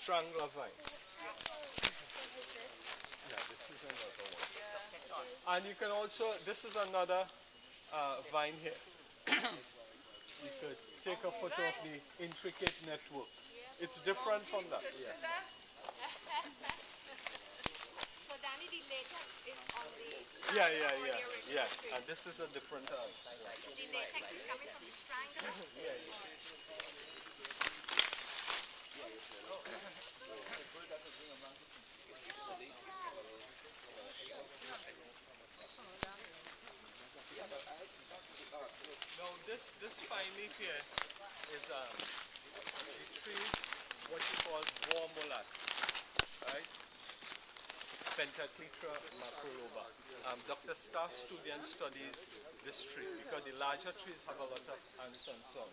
strangler vine. Yeah, this is another one. And you can also, this is another vine here. You could take a photo of the intricate network. It's different from that. Yeah. So Danny, the latex is on the Yeah. And this is a different. the latex is coming from the strangler. Now this fine leaf here is the tree, what you call war mullat, right? Pentacletra macroloba. Dr. Star's student studies this tree because the larger trees have a lot of ants and so on.